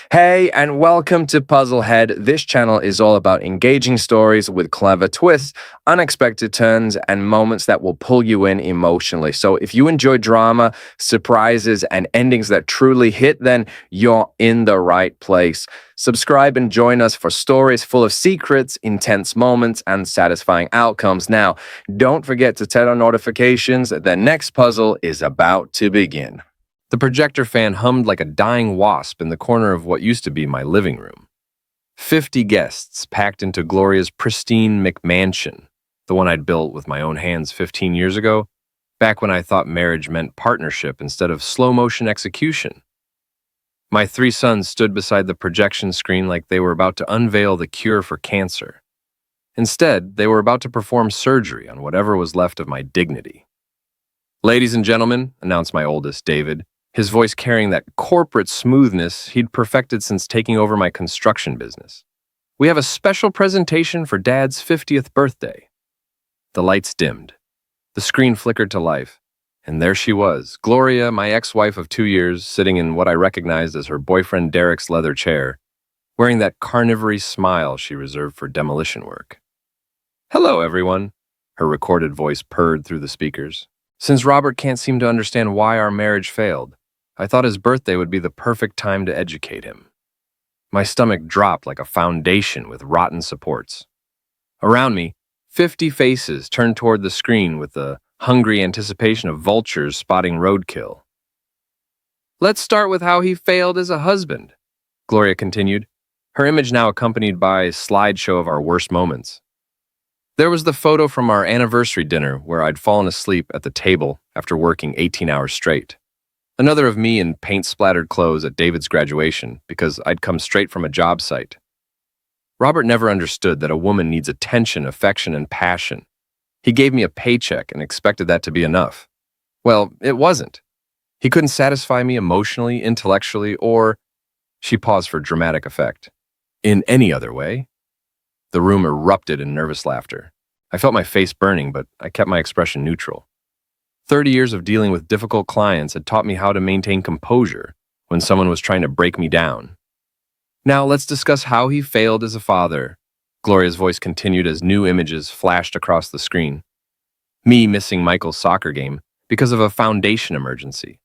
Hey, and welcome to Puzzlehead. This channel is all about engaging stories with clever twists, unexpected turns, and moments that will pull you in emotionally. So if you enjoy drama, surprises, and endings that truly hit, then you're in the right place. Subscribe and join us for stories full of secrets, intense moments, and satisfying outcomes. Now, don't forget to turn on notifications. The next puzzle is about to begin. The projector fan hummed like a dying wasp in the corner of what used to be my living room. 50 guests packed into Gloria's pristine McMansion, the one I'd built with my own hands 15 years ago, back when I thought marriage meant partnership instead of slow-motion execution. My 3 sons stood beside the projection screen like they were about to unveil the cure for cancer. Instead, they were about to perform surgery on whatever was left of my dignity. "Ladies and gentlemen," announced my oldest, David, his voice carrying that corporate smoothness he'd perfected since taking over my construction business. "We have a special presentation for Dad's 50th birthday." The lights dimmed. The screen flickered to life. And there she was, Gloria, my ex-wife of 2 years, sitting in what I recognized as her boyfriend Derek's leather chair, wearing that carnivory smile she reserved for demolition work. "Hello, everyone," her recorded voice purred through the speakers. "Since Robert can't seem to understand why our marriage failed, I thought his birthday would be the perfect time to educate him." My stomach dropped like a foundation with rotten supports. Around me, 50 faces turned toward the screen with the hungry anticipation of vultures spotting roadkill. "Let's start with how he failed as a husband," Gloria continued, her image now accompanied by a slideshow of our worst moments. There was the photo from our anniversary dinner where I'd fallen asleep at the table after working 18 hours straight. Another of me in paint-splattered clothes at David's graduation because I'd come straight from a job site. Robert never understood that a woman needs attention, affection, and passion. He gave me a paycheck and expected that to be enough. Well, it wasn't. He couldn't satisfy me emotionally, intellectually, or, she paused for dramatic effect, in any other way. The room erupted in nervous laughter. I felt my face burning, but I kept my expression neutral. 30 years of dealing with difficult clients had taught me how to maintain composure when someone was trying to break me down. "Now let's discuss how he failed as a father," Gloria's voice continued as new images flashed across the screen. Me missing Michael's soccer game because of a foundation emergency.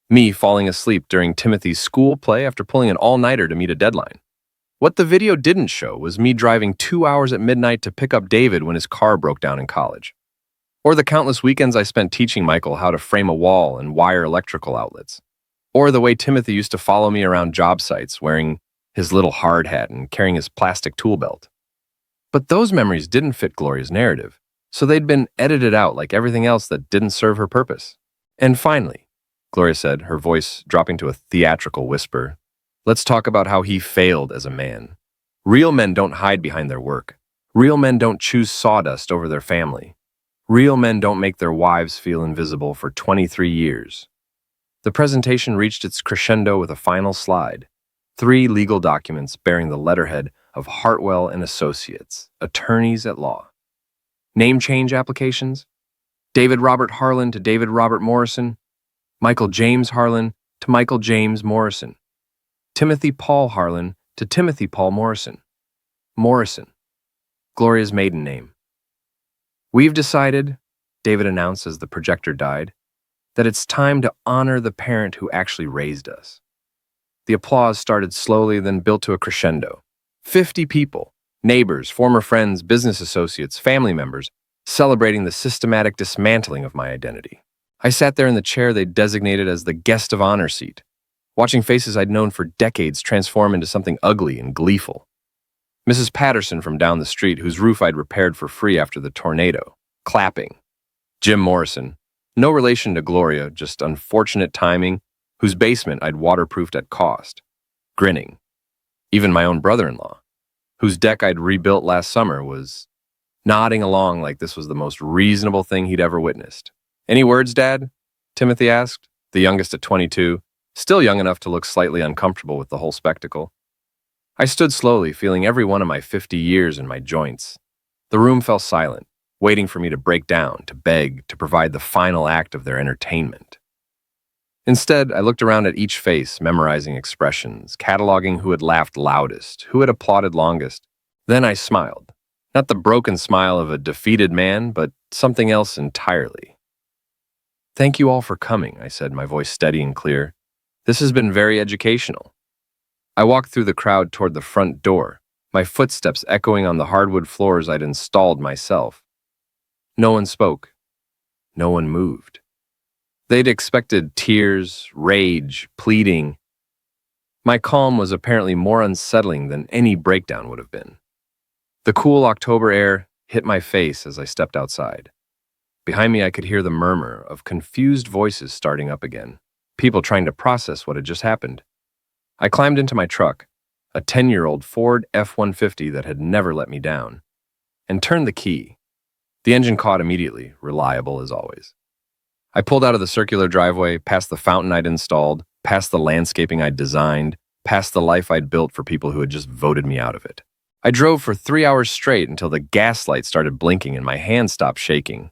Me falling asleep during Timothy's school play after pulling an all-nighter to meet a deadline. What the video didn't show was me driving 2 hours at midnight to pick up David when his car broke down in college. Or the countless weekends I spent teaching Michael how to frame a wall and wire electrical outlets. Or the way Timothy used to follow me around job sites wearing his little hard hat and carrying his plastic tool belt. But those memories didn't fit Gloria's narrative, so they'd been edited out like everything else that didn't serve her purpose. "And finally," Gloria said, her voice dropping to a theatrical whisper, "let's talk about how he failed as a man. Real men don't hide behind their work. Real men don't choose sawdust over their family. Real men don't make their wives feel invisible for 23 years. The presentation reached its crescendo with a final slide. 3 legal documents bearing the letterhead of Hartwell and Associates, attorneys at law. Name change applications? David Robert Harlan to David Robert Morrison. Michael James Harlan to Michael James Morrison. Timothy Paul Harlan to Timothy Paul Morrison. Morrison, Gloria's maiden name. "We've decided," David announced as the projector died, "that it's time to honor the parent who actually raised us." The applause started slowly, then built to a crescendo. 50 people, neighbors, former friends, business associates, family members, celebrating the systematic dismantling of my identity. I sat there in the chair they designated as the guest of honor seat, watching faces I'd known for decades transform into something ugly and gleeful. Mrs. Patterson from down the street, whose roof I'd repaired for free after the tornado, clapping. Jim Morrison, no relation to Gloria, just unfortunate timing, whose basement I'd waterproofed at cost, grinning. Even my own brother-in-law, whose deck I'd rebuilt last summer, was nodding along like this was the most reasonable thing he'd ever witnessed. "Any words, Dad?" Timothy asked, the youngest at 22, still young enough to look slightly uncomfortable with the whole spectacle. I stood slowly, feeling every one of my 50 years in my joints. The room fell silent, waiting for me to break down, to beg, to provide the final act of their entertainment. Instead, I looked around at each face, memorizing expressions, cataloging who had laughed loudest, who had applauded longest. Then I smiled. Not the broken smile of a defeated man, but something else entirely. "Thank you all for coming," I said, my voice steady and clear. "This has been very educational." I walked through the crowd toward the front door, my footsteps echoing on the hardwood floors I'd installed myself. No one spoke. No one moved. They'd expected tears, rage, pleading. My calm was apparently more unsettling than any breakdown would have been. The cool October air hit my face as I stepped outside. Behind me, I could hear the murmur of confused voices starting up again, people trying to process what had just happened. I climbed into my truck, a 10-year-old Ford F-150 that had never let me down, and turned the key. The engine caught immediately, reliable as always. I pulled out of the circular driveway, past the fountain I'd installed, past the landscaping I'd designed, past the life I'd built for people who had just voted me out of it. I drove for 3 hours straight until the gas light started blinking and my hand stopped shaking.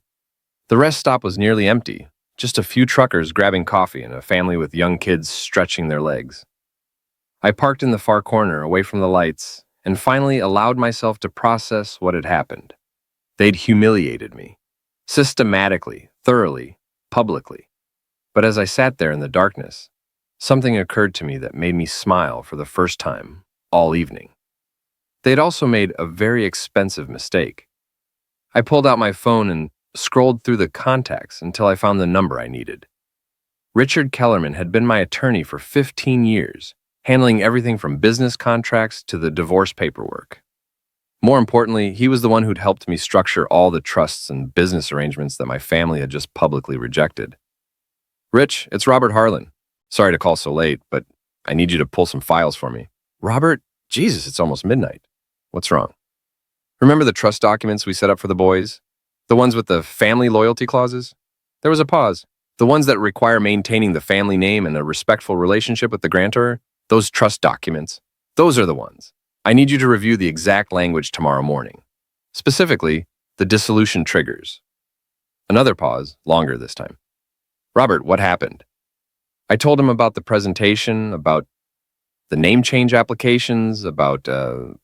The rest stop was nearly empty, just a few truckers grabbing coffee and a family with young kids stretching their legs. I parked in the far corner, away from the lights, and finally allowed myself to process what had happened. They'd humiliated me. Systematically, thoroughly, publicly. But as I sat there in the darkness, something occurred to me that made me smile for the first time all evening. They'd also made a very expensive mistake. I pulled out my phone and scrolled through the contacts until I found the number I needed. Richard Kellerman had been my attorney for 15 years, handling everything from business contracts to the divorce paperwork. More importantly, he was the one who'd helped me structure all the trusts and business arrangements that my family had just publicly rejected. "Rich, it's Robert Harlan. Sorry to call so late, but I need you to pull some files for me." "Robert? Jesus, it's almost midnight. What's wrong?" "Remember the trust documents we set up for the boys? The ones with the family loyalty clauses?" There was a pause. "The ones that require maintaining the family name and a respectful relationship with the grantor? Those trust documents. Those are the ones. I need you to review the exact language tomorrow morning. Specifically, the dissolution triggers." Another pause, longer this time. "Robert, what happened?" I told him about the presentation, about the name change applications, about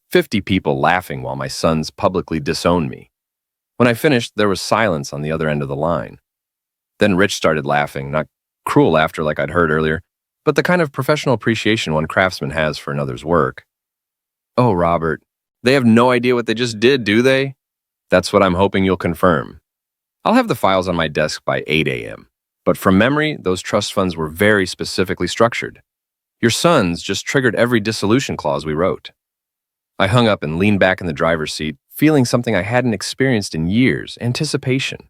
50 people laughing while my sons publicly disowned me. When I finished, there was silence on the other end of the line. Then Rich started laughing, not cruel laughter like I'd heard earlier, but the kind of professional appreciation one craftsman has for another's work. "Oh, Robert, they have no idea what they just did, do they?" "That's what I'm hoping you'll confirm. I'll have the files on my desk by 8 a.m. But from memory, those trust funds were very specifically structured. Your sons just triggered every dissolution clause we wrote." I hung up and leaned back in the driver's seat, feeling something I hadn't experienced in years: anticipation.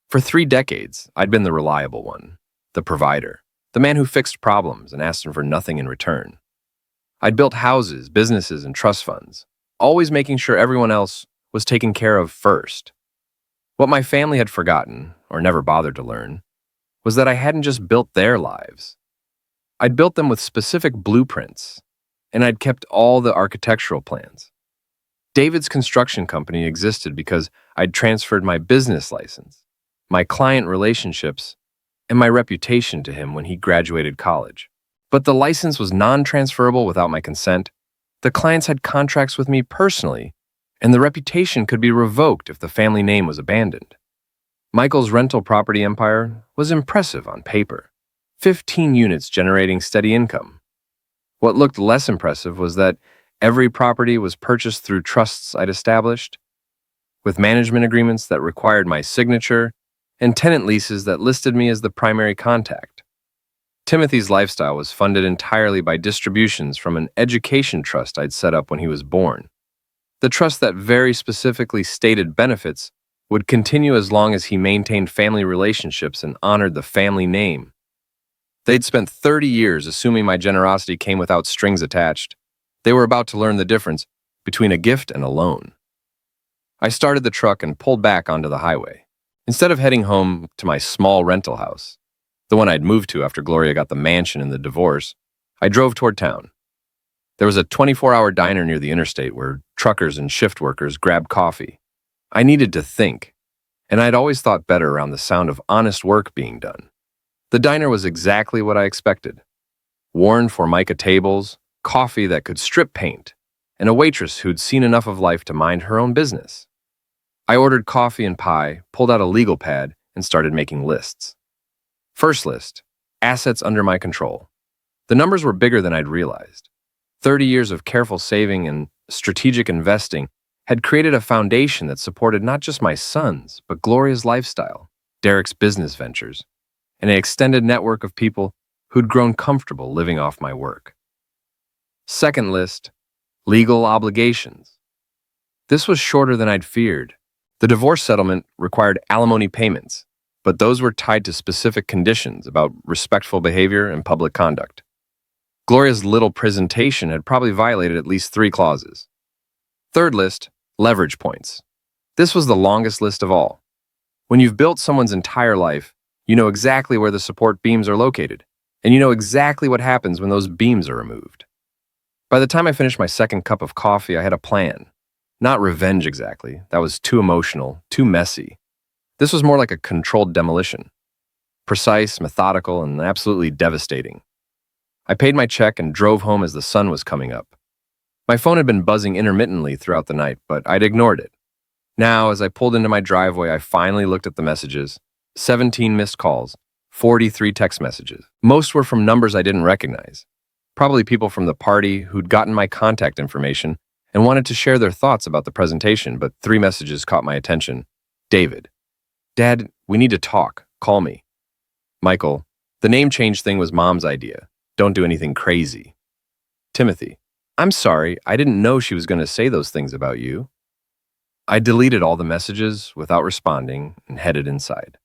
For 3 decades, I'd been the reliable one, the provider, the man who fixed problems and asked for nothing in return. I'd built houses, businesses, and trust funds, always making sure everyone else was taken care of first. What my family had forgotten, or never bothered to learn, was that I hadn't just built their lives. I'd built them with specific blueprints, and I'd kept all the architectural plans. David's construction company existed because I'd transferred my business license, my client relationships, and my reputation to him when he graduated college. But the license was non-transferable without my consent. The clients had contracts with me personally, and the reputation could be revoked if the family name was abandoned. Michael's rental property empire was impressive on paper. 15 units generating steady income. What looked less impressive was that every property was purchased through trusts I'd established, with management agreements that required my signature and tenant leases that listed me as the primary contact. Timothy's lifestyle was funded entirely by distributions from an education trust I'd set up when he was born. The trust that very specifically stated benefits would continue as long as he maintained family relationships and honored the family name. They'd spent 30 years assuming my generosity came without strings attached. They were about to learn the difference between a gift and a loan. I started the truck and pulled back onto the highway. Instead of heading home to my small rental house, the one I'd moved to after Gloria got the mansion in the divorce, I drove toward town. There was a 24-hour diner near the interstate where truckers and shift workers grabbed coffee. I needed to think, and I'd always thought better around the sound of honest work being done. The diner was exactly what I expected. Worn Formica tables, coffee that could strip paint, and a waitress who'd seen enough of life to mind her own business. I ordered coffee and pie, pulled out a legal pad, and started making lists. First list, assets under my control. The numbers were bigger than I'd realized. 30 years of careful saving and strategic investing had created a foundation that supported not just my sons, but Gloria's lifestyle, Derek's business ventures, and an extended network of people who'd grown comfortable living off my work. Second list, legal obligations. This was shorter than I'd feared. The divorce settlement required alimony payments, but those were tied to specific conditions about respectful behavior and public conduct. Gloria's little presentation had probably violated at least 3 clauses. Third list, leverage points. This was the longest list of all. When you've built someone's entire life, you know exactly where the support beams are located, and you know exactly what happens when those beams are removed. By the time I finished my second cup of coffee, I had a plan. Not revenge exactly. That was too emotional, too messy. This was more like a controlled demolition. Precise, methodical, and absolutely devastating. I paid my check and drove home as the sun was coming up. My phone had been buzzing intermittently throughout the night, but I'd ignored it. Now, as I pulled into my driveway, I finally looked at the messages. 17 missed calls, 43 text messages. Most were from numbers I didn't recognize. Probably people from the party who'd gotten my contact information and wanted to share their thoughts about the presentation, but 3 messages caught my attention. David. Dad, we need to talk. Call me. Michael. The name change thing was Mom's idea. Don't do anything crazy. Timothy. I'm sorry, I didn't know she was going to say those things about you. I deleted all the messages without responding and headed inside.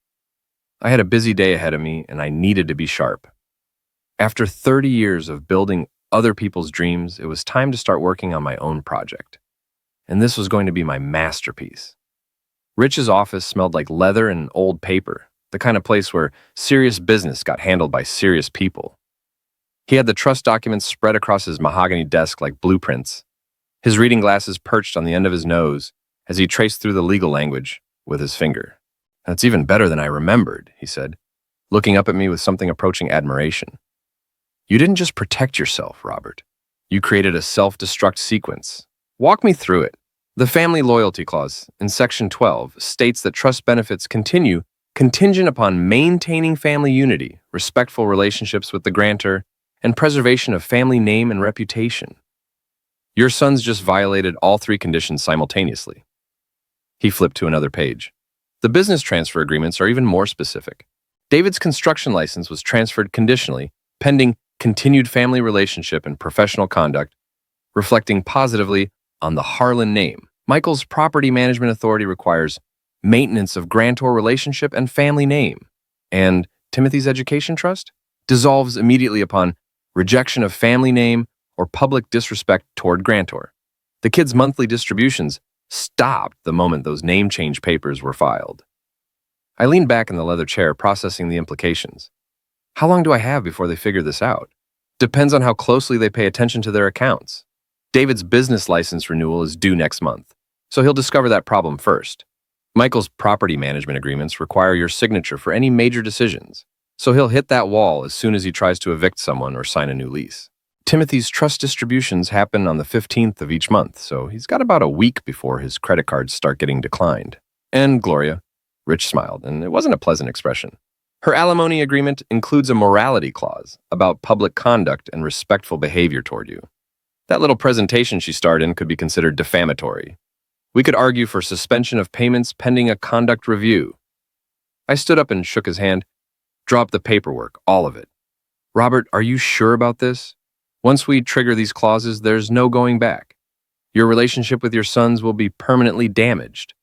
I had a busy day ahead of me and I needed to be sharp. After 30 years of building other people's dreams, it was time to start working on my own project. And this was going to be my masterpiece. Rich's office smelled like leather and old paper, the kind of place where serious business got handled by serious people. He had the trust documents spread across his mahogany desk like blueprints, his reading glasses perched on the end of his nose as he traced through the legal language with his finger. That's even better than I remembered, he said, looking up at me with something approaching admiration. You didn't just protect yourself, Robert. You created a self-destruct sequence. Walk me through it. The Family Loyalty Clause in Section 12 states that trust benefits continue contingent upon maintaining family unity, respectful relationships with the grantor, and preservation of family name and reputation. Your sons just violated all 3 conditions simultaneously. He flipped to another page. The business transfer agreements are even more specific. David's construction license was transferred conditionally, pending continued family relationship and professional conduct, reflecting positively on the Harlan name. Michael's property management authority requires maintenance of grantor relationship and family name. And Timothy's education trust dissolves immediately upon rejection of family name or public disrespect toward grantor. The kids' monthly distributions stopped the moment those name change papers were filed. I leaned back in the leather chair, processing the implications. How long do I have before they figure this out? Depends on how closely they pay attention to their accounts. David's business license renewal is due next month, so he'll discover that problem first. Michael's property management agreements require your signature for any major decisions, so he'll hit that wall as soon as he tries to evict someone or sign a new lease. Timothy's trust distributions happen on the 15th of each month, so he's got about a week before his credit cards start getting declined. And Gloria. Rich smiled, and it wasn't a pleasant expression. Her alimony agreement includes a morality clause about public conduct and respectful behavior toward you. That little presentation she starred in could be considered defamatory. We could argue for suspension of payments pending a conduct review. I stood up and shook his hand. Drop the paperwork, all of it. Robert, are you sure about this? Once we trigger these clauses, there's no going back. Your relationship with your sons will be permanently damaged.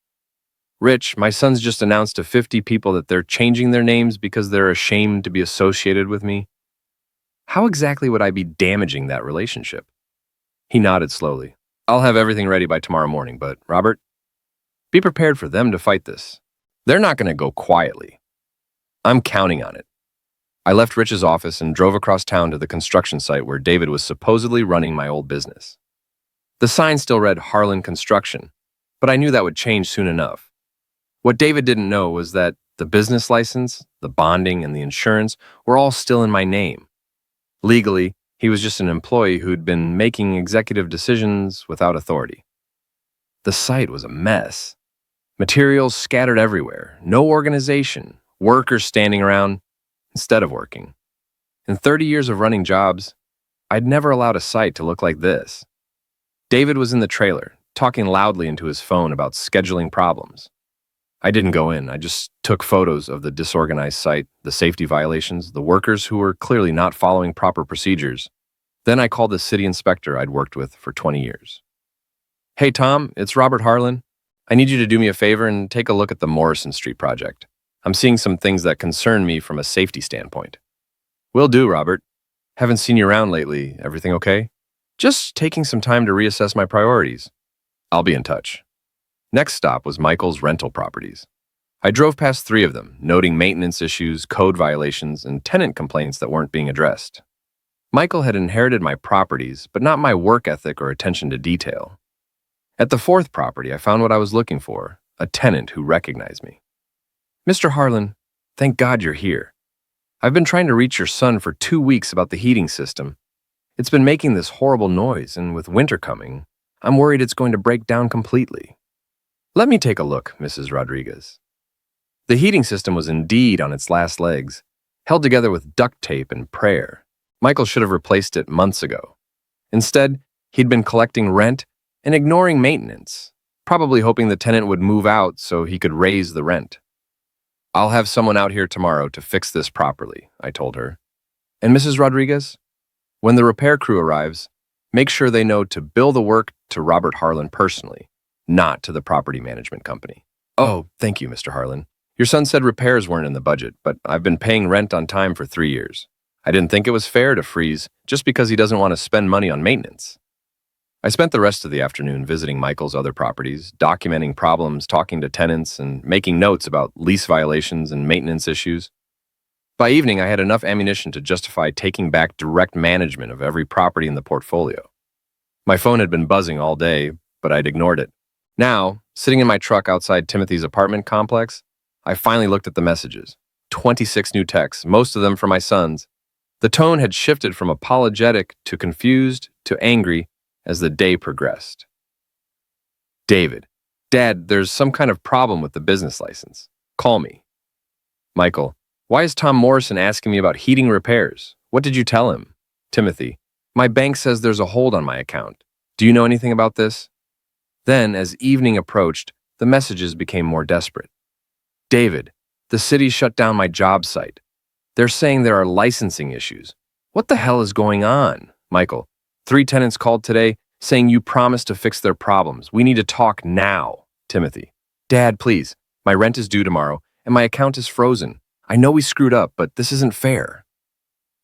Rich, my sons just announced to 50 people that they're changing their names because they're ashamed to be associated with me. How exactly would I be damaging that relationship? He nodded slowly. I'll have everything ready by tomorrow morning, but Robert, be prepared for them to fight this. They're not going to go quietly. I'm counting on it. I left Rich's office and drove across town to the construction site where David was supposedly running my old business. The sign still read Harlan Construction, but I knew that would change soon enough. What David didn't know was that The business license, the bonding, and the insurance were all still in my name. Legally, he was just an employee who'd been making executive decisions without authority. The site was a mess. Materials scattered everywhere, no organization, workers standing around instead of working. In 30 years of running jobs, I'd never allowed a site to look like this. David was in the trailer, talking loudly into his phone about scheduling problems. I didn't go in. I just took photos of the disorganized site, the safety violations, the workers who were clearly not following proper procedures. Then I called the city inspector I'd worked with for 20 years. "Hey, Tom, it's Robert Harlan. I need you to do me a favor and take a look at the Morrison Street project. I'm seeing some things that concern me from a safety standpoint." "Will do, Robert. Haven't seen you around lately. Everything okay?" "Just taking some time to reassess my priorities." "I'll be in touch." Next stop was Michael's rental properties. I drove past 3 of them, noting maintenance issues, code violations, and tenant complaints that weren't being addressed. Michael had inherited my properties, but not my work ethic or attention to detail. At the 4th property, I found what I was looking for, a tenant who recognized me. "Mr. Harlan, thank God you're here. I've been trying to reach your son for 2 weeks about the heating system. It's been making this horrible noise, and with winter coming, I'm worried it's going to break down completely." "Let me take a look, Mrs. Rodriguez." The heating system was indeed on its last legs, held together with duct tape and prayer. Michael should have replaced it months ago. Instead, he'd been collecting rent and ignoring maintenance, probably hoping the tenant would move out so he could raise the rent. "I'll have someone out here tomorrow to fix this properly," I told her. "And Mrs. Rodriguez, when the repair crew arrives, make sure they know to bill the work to Robert Harlan personally, not to the property management company." "Oh, thank you, Mr. Harlan. Your son said repairs weren't in the budget, but I've been paying rent on time for 3 years. I didn't think it was fair to freeze just because he doesn't want to spend money on maintenance." I spent the rest of the afternoon visiting Michael's other properties, documenting problems, talking to tenants, and making notes about lease violations and maintenance issues. By evening, I had enough ammunition to justify taking back direct management of every property in the portfolio. My phone had been buzzing all day, but I'd ignored it. Now, sitting in my truck outside Timothy's apartment complex, I finally looked at the messages. 26 new texts, most of them from my sons. The tone had shifted from apologetic to confused to angry as the day progressed. "David, Dad, there's some kind of problem with the business license. Call me." Michael, "Why is Tom Morrison asking me about heating repairs? What did you tell him?" Timothy, "My bank says there's a hold on my account. Do you know anything about this?" Then, as evening approached, the messages became more desperate. "David, the city shut down my job site. They're saying there are licensing issues. What the hell is going on?" Michael, 3 tenants called today saying you promised to fix their problems. We need to talk now." Timothy, "Dad, please. My rent is due tomorrow, and my account is frozen. I know we screwed up, but this isn't fair."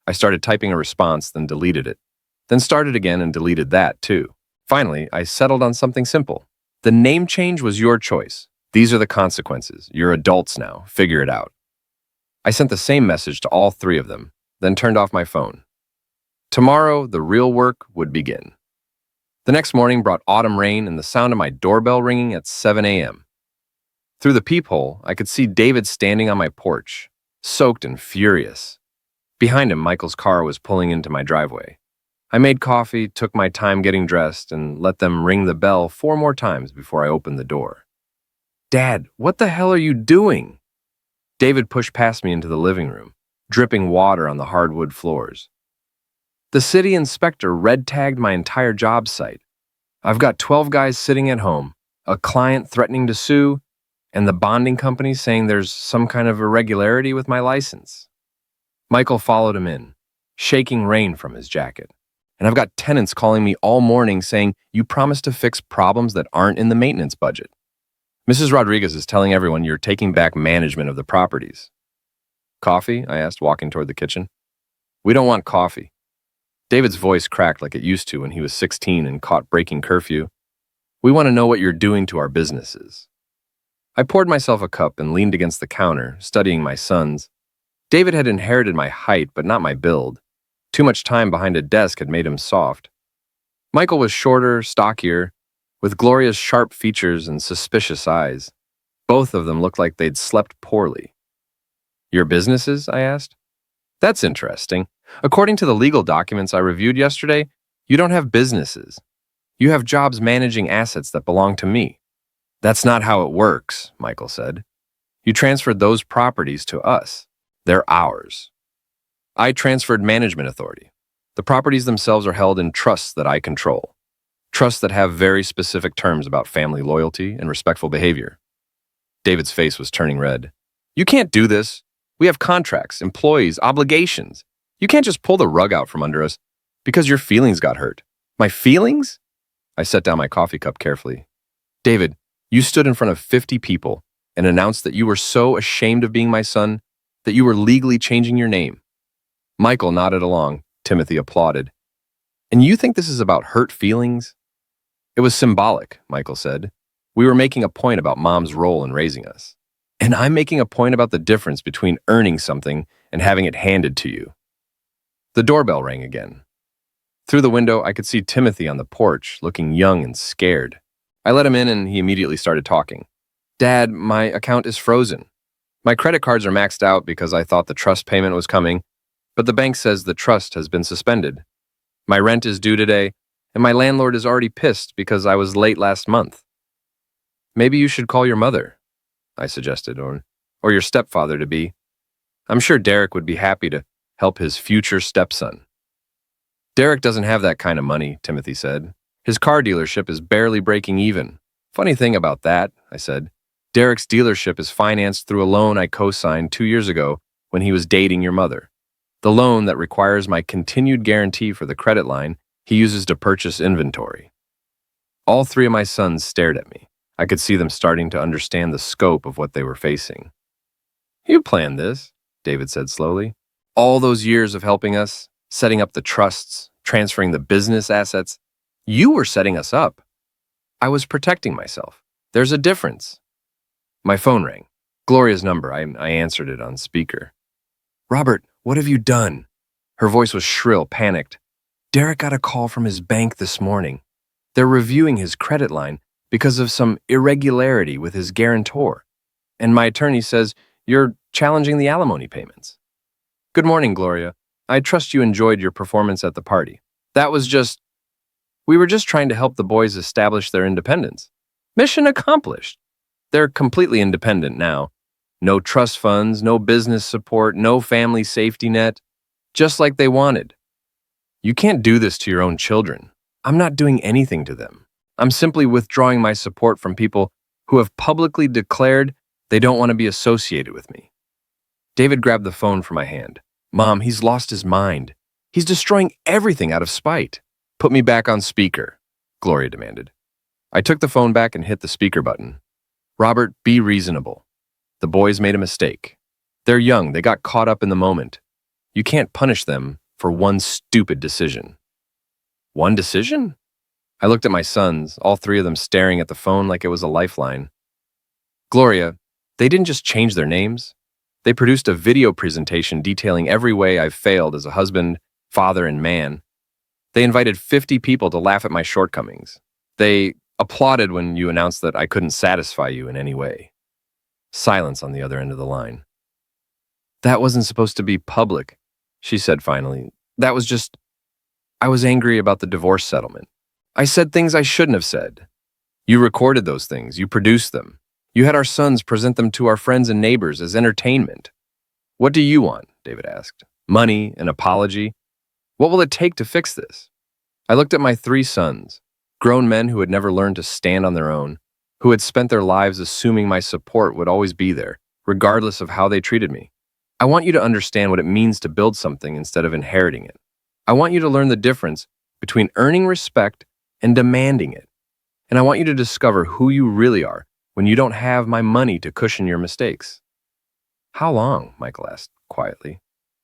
I started typing a response, then deleted it. Then started again and deleted that, too. Finally, I settled on something simple. The name change was your choice. These are the consequences. You're adults now. Figure it out. I sent the same message to all 3 of them, then turned off my phone. Tomorrow, the real work would begin. The next morning brought autumn rain and the sound of my doorbell ringing at 7 a.m. Through the peephole, I could see David standing on my porch, soaked and furious. Behind him, Michael's car was pulling into my driveway. I made coffee, took my time getting dressed, and let them ring the bell 4 more times before I opened the door. "Dad, what the hell are you doing?" David pushed past me into the living room, dripping water on the hardwood floors. "The city inspector red-tagged my entire job site. I've got 12 guys sitting at home, a client threatening to sue, and the bonding company saying there's some kind of irregularity with my license." Michael followed him in, shaking rain from his jacket. "And I've got tenants calling me all morning saying you promised to fix problems that aren't in the maintenance budget. Mrs. Rodriguez is telling everyone you're taking back management of the properties." "Coffee?" I asked, walking toward the kitchen. "We don't want coffee." David's voice cracked like it used to when he was 16 and caught breaking curfew. "We want to know what you're doing to our businesses." I poured myself a cup and leaned against the counter, studying my sons. David had inherited my height, but not my build. Too much time behind a desk had made him soft. Michael was shorter, stockier, with Gloria's sharp features and suspicious eyes. Both of them looked like they'd slept poorly. Your businesses? I asked. That's interesting. According to the legal documents I reviewed yesterday, you don't have businesses. You have jobs managing assets that belong to me. That's not how it works, Michael said. You transferred those properties to us. They're ours. I transferred management authority. The properties themselves are held in trusts that I control. Trusts that have very specific terms about family loyalty and respectful behavior. David's face was turning red. You can't do this. We have contracts, employees, obligations. You can't just pull the rug out from under us because your feelings got hurt. My feelings? I set down my coffee cup carefully. David, you stood in front of 50 people and announced that you were so ashamed of being my son that you were legally changing your name. Michael nodded along. Timothy applauded. And you think this is about hurt feelings? It was symbolic, Michael said. We were making a point about Mom's role in raising us. And I'm making a point about the difference between earning something and having it handed to you. The doorbell rang again. Through the window, I could see Timothy on the porch, looking young and scared. I let him in and he immediately started talking. Dad, my account is frozen. My credit cards are maxed out because I thought the trust payment was coming, but the bank says the trust has been suspended. My rent is due today, and my landlord is already pissed because I was late last month. Maybe you should call your mother, I suggested, or your stepfather to be. I'm sure Derek would be happy to help his future stepson. Derek doesn't have that kind of money, Timothy said. His car dealership is barely breaking even. Funny thing about that, I said. Derek's dealership is financed through a loan I co-signed 2 years ago when he was dating your mother. The loan that requires my continued guarantee for the credit line he uses to purchase inventory. All 3 of my sons stared at me. I could see them starting to understand the scope of what they were facing. You planned this, David said slowly. All those years of helping us, setting up the trusts, transferring the business assets, you were setting us up. I was protecting myself. There's a difference. My phone rang. Gloria's number. I answered it on speaker. Robert, what have you done? Her voice was shrill, panicked. Derek got a call from his bank this morning. They're reviewing his credit line because of some irregularity with his guarantor. And my attorney says you're challenging the alimony payments. Good morning, Gloria. I trust you enjoyed your performance at the party. We were just trying to help the boys establish their independence. Mission accomplished. They're completely independent now. No trust funds, no business support, no family safety net. Just like they wanted. You can't do this to your own children. I'm not doing anything to them. I'm simply withdrawing my support from people who have publicly declared they don't want to be associated with me. David grabbed the phone from my hand. Mom, he's lost his mind. He's destroying everything out of spite. Put me back on speaker, Gloria demanded. I took the phone back and hit the speaker button. Robert, be reasonable. The boys made a mistake. They're young. They got caught up in the moment. You can't punish them for one stupid decision. One decision? I looked at my sons, all 3 of them staring at the phone like it was a lifeline. Gloria, they didn't just change their names. They produced a video presentation detailing every way I've failed as a husband, father, and man. They invited 50 people to laugh at my shortcomings. They applauded when you announced that I couldn't satisfy you in any way. Silence on the other end of the line. That wasn't supposed to be public, she said finally. I was angry about the divorce settlement. I said things I shouldn't have said. You recorded those things. You produced them. You had our sons present them to our friends and neighbors as entertainment. What do you want? David asked. Money, an apology? What will it take to fix this? I looked at my 3 sons, grown men who had never learned to stand on their own, who had spent their lives assuming my support would always be there, regardless of how they treated me. I want you to understand what it means to build something instead of inheriting it. I want you to learn the difference between earning respect and demanding it. And I want you to discover who you really are when you don't have my money to cushion your mistakes. How long? Michael asked quietly.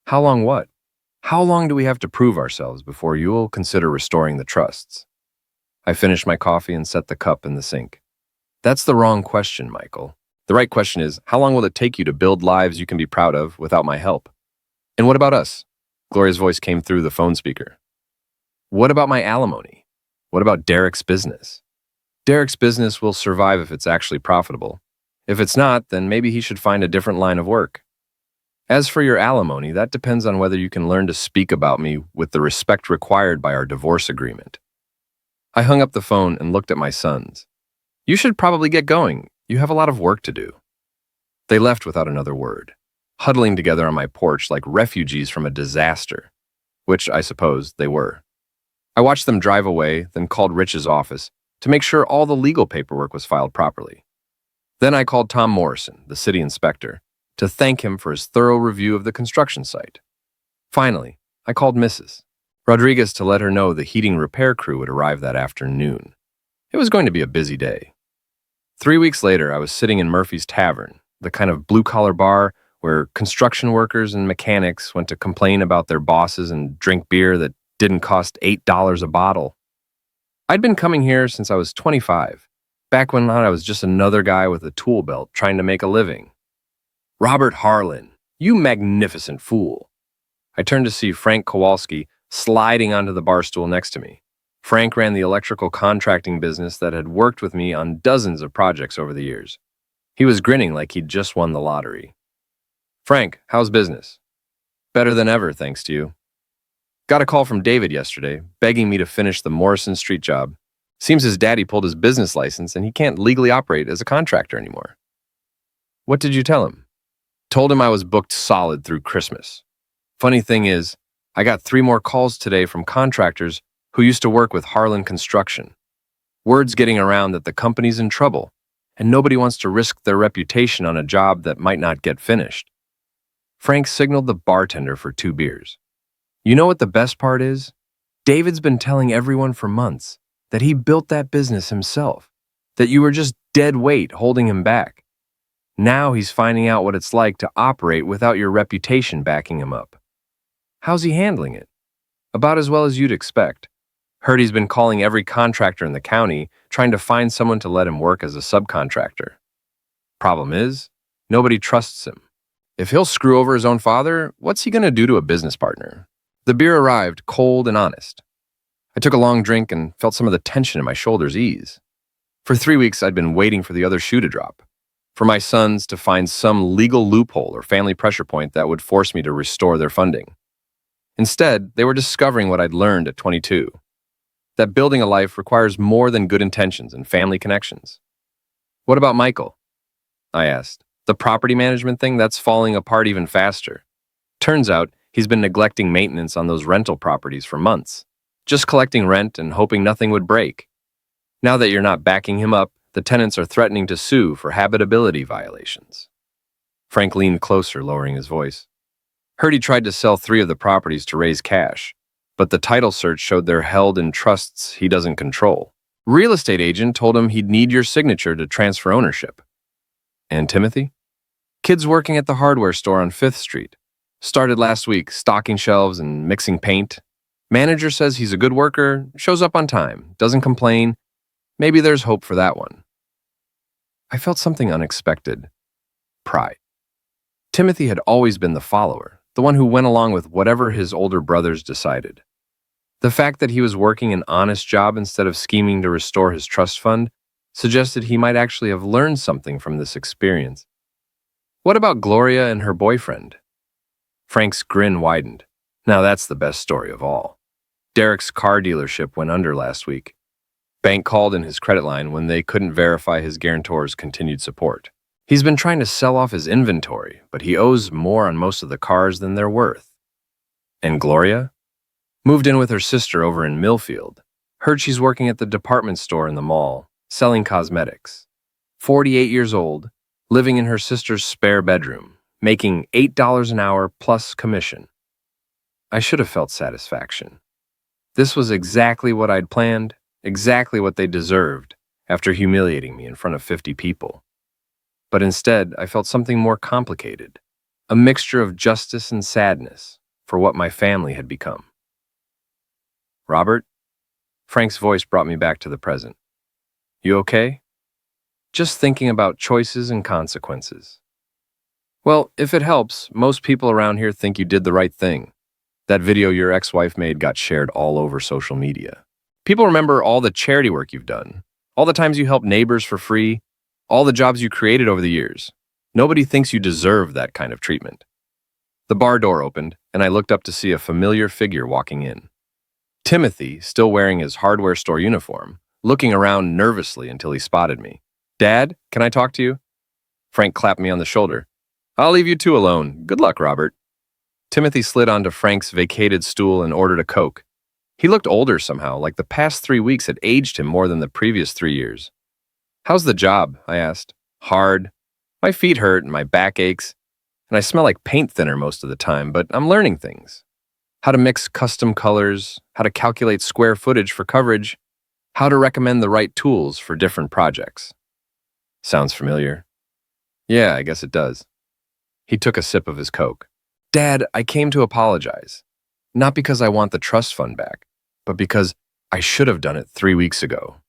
How long what? How long do we have to prove ourselves before you will consider restoring the trusts? I finished my coffee and set the cup in the sink. That's the wrong question, Michael. The right question is, how long will it take you to build lives you can be proud of without my help? And what about us? Gloria's voice came through the phone speaker. What about my alimony? What about Derek's business? Derek's business will survive if it's actually profitable. If it's not, then maybe he should find a different line of work. As for your alimony, that depends on whether you can learn to speak about me with the respect required by our divorce agreement. I hung up the phone and looked at my sons. You should probably get going. You have a lot of work to do. They left without another word, huddling together on my porch like refugees from a disaster, which I suppose they were. I watched them drive away, then called Rich's office to make sure all the legal paperwork was filed properly. Then I called Tom Morrison, the city inspector, to thank him for his thorough review of the construction site. Finally, I called Mrs. Rodriguez to let her know the heating repair crew would arrive that afternoon. It was going to be a busy day. 3 weeks later, I was sitting in Murphy's Tavern, the kind of blue-collar bar where construction workers and mechanics went to complain about their bosses and drink beer that didn't cost $8 a bottle. I'd been coming here since I was 25, back when I was just another guy with a tool belt trying to make a living. Robert Harlan, you magnificent fool. I turned to see Frank Kowalski sliding onto the bar stool next to me. Frank ran the electrical contracting business that had worked with me on dozens of projects over the years. He was grinning like he'd just won the lottery. Frank, how's business? Better than ever, thanks to you. Got a call from David yesterday, begging me to finish the Morrison Street job. Seems his daddy pulled his business license and he can't legally operate as a contractor anymore. What did you tell him? Told him I was booked solid through Christmas. Funny thing is, I got 3 more calls today from contractors who used to work with Harlan Construction. Word's getting around that the company's in trouble, and nobody wants to risk their reputation on a job that might not get finished. Frank signaled the bartender for 2 beers. You know what the best part is? David's been telling everyone for months that he built that business himself, that you were just dead weight holding him back. Now he's finding out what it's like to operate without your reputation backing him up. How's he handling it? About as well as you'd expect. Heard he's been calling every contractor in the county, trying to find someone to let him work as a subcontractor. Problem is, nobody trusts him. If he'll screw over his own father, what's he going to do to a business partner? The beer arrived cold and honest. I took a long drink and felt some of the tension in my shoulders ease. For 3 weeks, I'd been waiting for the other shoe to drop, for my sons to find some legal loophole or family pressure point that would force me to restore their funding. Instead, they were discovering what I'd learned at 22. That building a life requires more than good intentions and family connections. What about Michael? I asked. The property management thing, that's falling apart even faster. Turns out, he's been neglecting maintenance on those rental properties for months, just collecting rent and hoping nothing would break. Now that you're not backing him up, the tenants are threatening to sue for habitability violations. Frank leaned closer, lowering his voice. Heard he tried to sell 3 of the properties to raise cash, but the title search showed they're held in trusts he doesn't control. Real estate agent told him he'd need your signature to transfer ownership. And Timothy? Kid's working at the hardware store on 5th Street. Started last week, stocking shelves and mixing paint. Manager says he's a good worker, shows up on time, doesn't complain. Maybe there's hope for that one. I felt something unexpected. Pride. Timothy had always been the follower, the one who went along with whatever his older brothers decided. The fact that he was working an honest job instead of scheming to restore his trust fund suggested he might actually have learned something from this experience. What about Gloria and her boyfriend? Frank's grin widened. Now that's the best story of all. Derek's car dealership went under last week. Bank called in his credit line when they couldn't verify his guarantor's continued support. He's been trying to sell off his inventory, but he owes more on most of the cars than they're worth. And Gloria? Moved in with her sister over in Millfield. Heard she's working at the department store in the mall, selling cosmetics. 48 years old, living in her sister's spare bedroom, making $8 an hour plus commission. I should have felt satisfaction. This was exactly what I'd planned, exactly what they deserved, after humiliating me in front of 50 people. But instead, I felt something more complicated, a mixture of justice and sadness for what my family had become. Robert? Frank's voice brought me back to the present. You okay? Just thinking about choices and consequences. Well, if it helps, most people around here think you did the right thing. That video your ex-wife made got shared all over social media. People remember all the charity work you've done, all the times you helped neighbors for free, all the jobs you created over the years. Nobody thinks you deserve that kind of treatment. The bar door opened, and I looked up to see a familiar figure walking in. Timothy, still wearing his hardware store uniform, looking around nervously until he spotted me. "Dad, can I talk to you?" Frank clapped me on the shoulder. "I'll leave you two alone. Good luck, Robert." Timothy slid onto Frank's vacated stool and ordered a Coke. He looked older somehow, like the past 3 weeks had aged him more than the previous 3 years. "How's the job?" I asked. "Hard. My feet hurt and my back aches, and I smell like paint thinner most of the time, but I'm learning things. How to mix custom colors, how to calculate square footage for coverage, how to recommend the right tools for different projects." Sounds familiar. Yeah, I guess it does. He took a sip of his Coke. "Dad, I came to apologize. Not because I want the trust fund back, but because I should have done it 3 weeks ago."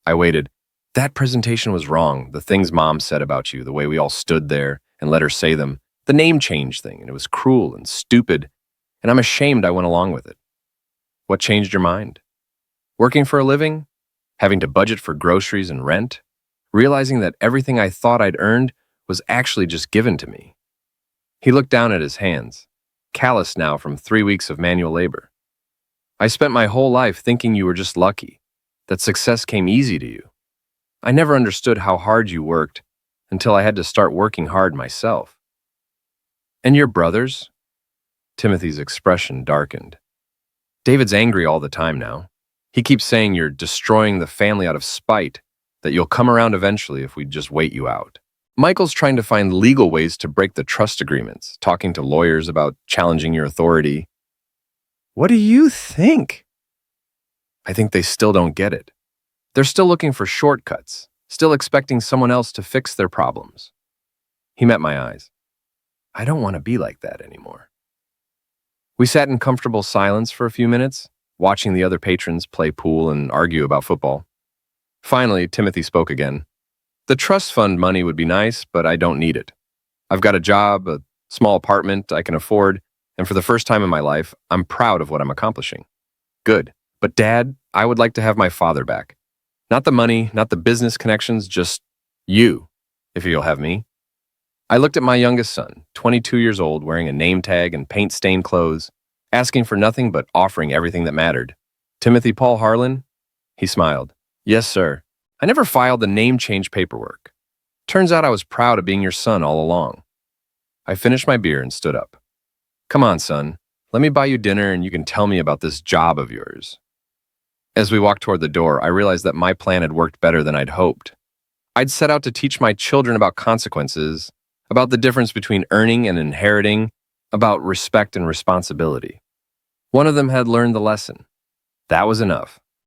I waited. "That presentation was wrong. The things Mom said about you, the way we all stood there and let her say them, the name change thing, and it was cruel and stupid, and I'm ashamed I went along with it." "What changed your mind?" "Working for a living? Having to budget for groceries and rent? Realizing that everything I thought I'd earned was actually just given to me." He looked down at his hands, calloused now from 3 weeks of manual labor. "I spent my whole life thinking you were just lucky, that success came easy to you. I never understood how hard you worked until I had to start working hard myself." "And your brothers?" Timothy's expression darkened. "David's angry all the time now. He keeps saying you're destroying the family out of spite, that you'll come around eventually if we just wait you out. Michael's trying to find legal ways to break the trust agreements, talking to lawyers about challenging your authority." "What do you think?" "I think they still don't get it. They're still looking for shortcuts, still expecting someone else to fix their problems." He met my eyes. "I don't want to be like that anymore." We sat in comfortable silence for a few minutes, watching the other patrons play pool and argue about football. Finally, Timothy spoke again. "The trust fund money would be nice, but I don't need it. I've got a job, a small apartment I can afford, and for the first time in my life, I'm proud of what I'm accomplishing." "Good. But Dad, I would like to have my father back. Not the money, not the business connections, just you, if you'll have me." I looked at my youngest son, 22 years old, wearing a name tag and paint-stained clothes, asking for nothing but offering everything that mattered. "Timothy Paul Harlan?" He smiled. "Yes, sir. I never filed the name change paperwork. Turns out I was proud of being your son all along." I finished my beer and stood up. "Come on, son. Let me buy you dinner and you can tell me about this job of yours." As we walked toward the door, I realized that my plan had worked better than I'd hoped. I'd set out to teach my children about consequences, about the difference between earning and inheriting, about respect and responsibility. One of them had learned the lesson. That was enough.